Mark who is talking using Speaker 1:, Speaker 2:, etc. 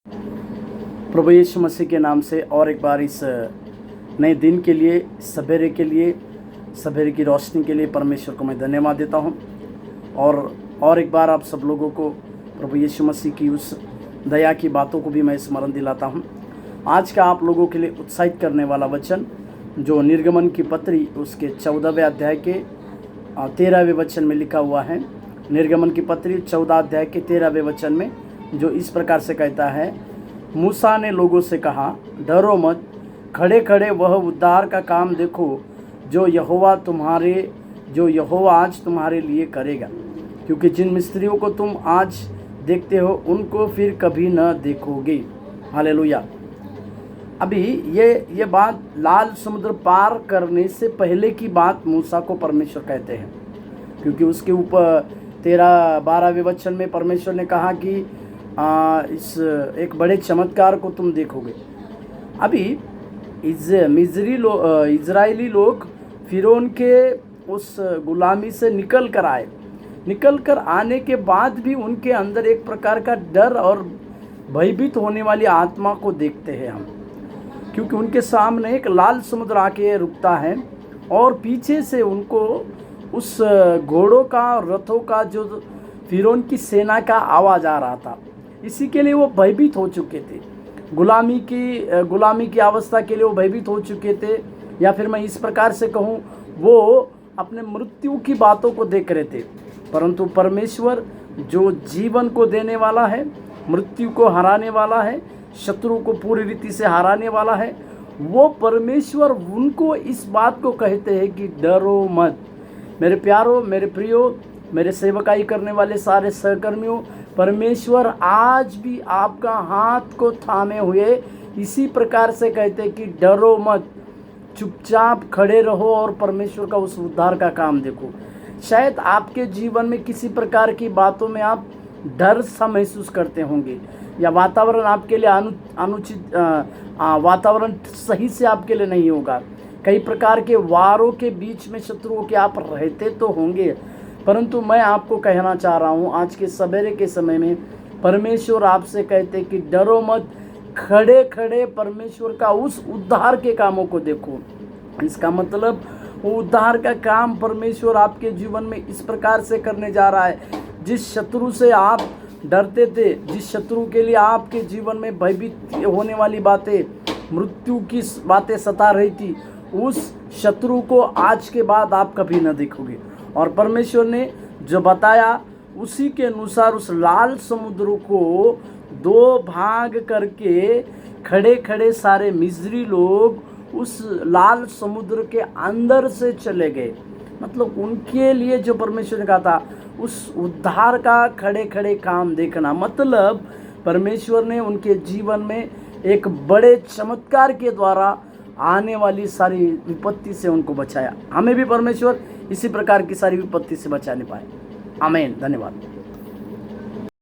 Speaker 1: प्रभु यीशु मसीह के नाम से और एक बार इस नए दिन के लिए, सवेरे की रोशनी के लिए परमेश्वर को मैं धन्यवाद देता हूं। और एक बार आप सब लोगों को प्रभु यीशु मसीह की उस दया की बातों को भी मैं स्मरण दिलाता हूं। आज का आप लोगों के लिए उत्साहित करने वाला वचन जो निर्गमन की पत्री उसके 14वें अध्याय के 13वें वचन में लिखा हुआ है। निर्गमन की पत्री 14 अध्याय के 13वें वचन में जो इस प्रकार से कहता है, मूसा ने लोगों से कहा, डरो मत, खड़े खड़े वह उद्धार का काम देखो जो यहोवा आज तुम्हारे लिए करेगा, क्योंकि जिन मिस्त्रियों को तुम आज देखते हो उनको फिर कभी न देखोगे। हालेलुया। अभी ये बात लाल समुद्र पार करने से पहले की बात मूसा को परमेश्वर कहते हैं, क्योंकि उसके ऊपर 13-12वें वचन में परमेश्वर ने कहा कि इस एक बड़े चमत्कार को तुम देखोगे। अभी इजरायली लोग फिरौन के उस गुलामी से निकल कर आने के बाद भी उनके अंदर एक प्रकार का डर और भयभीत होने वाली आत्मा को देखते हैं हम, क्योंकि उनके सामने एक लाल समुद्र आके रुकता है और पीछे से उनको उस घोड़ों का और रथों का जो फिरौन की सेना का आवाज़ आ रहा था। इसी के लिए वो भयभीत हो चुके थे। गुलामी की अवस्था के लिए वो भयभीत हो चुके थे, या फिर मैं इस प्रकार से कहूँ, वो अपने मृत्यु की बातों को देख रहे थे। परंतु परमेश्वर जो जीवन को देने वाला है, मृत्यु को हराने वाला है, शत्रु को पूरी रीति से हराने वाला है, वो परमेश्वर उनको इस बात को कहते हैं कि डरो मत। मेरे प्यारो, मेरे प्रियो, मेरे सेवकाई करने वाले सारे सहकर्मियों, परमेश्वर आज भी आपका हाथ को थामे हुए इसी प्रकार से कहते कि डरो मत, चुपचाप खड़े रहो और परमेश्वर का उस उद्धार का काम देखो। शायद आपके जीवन में किसी प्रकार की बातों में आप डर सा महसूस करते होंगे, या वातावरण आपके लिए अनुचित वातावरण सही से आपके लिए नहीं होगा। कई प्रकार के वारों के बीच में शत्रुओं के आप रहते तो होंगे, परंतु मैं आपको कहना चाह रहा हूँ आज के सवेरे के समय में परमेश्वर आपसे कहते कि डरो मत, खड़े खड़े परमेश्वर का उस उद्धार के कामों को देखो। इसका मतलब वो उद्धार का काम परमेश्वर आपके जीवन में इस प्रकार से करने जा रहा है। जिस शत्रु से आप डरते थे, जिस शत्रु के लिए आपके जीवन में भयभीत होने वाली बातें, मृत्यु की बातें सता रही थी, उस शत्रु को आज के बाद आप कभी न देखोगे। और परमेश्वर ने जो बताया उसी के अनुसार उस लाल समुद्र को 2 भाग करके खड़े खड़े सारे मिस्री लोग उस लाल समुद्र के अंदर से चले गए। मतलब उनके लिए जो परमेश्वर ने कहा था उस उद्धार का खड़े खड़े काम देखना, मतलब परमेश्वर ने उनके जीवन में एक बड़े चमत्कार के द्वारा आने वाली सारी विपत्ति से उनको बचाया। हमें भी परमेश्वर इसी प्रकार की सारी विपत्ति से बचाने पाए। आमीन। धन्यवाद।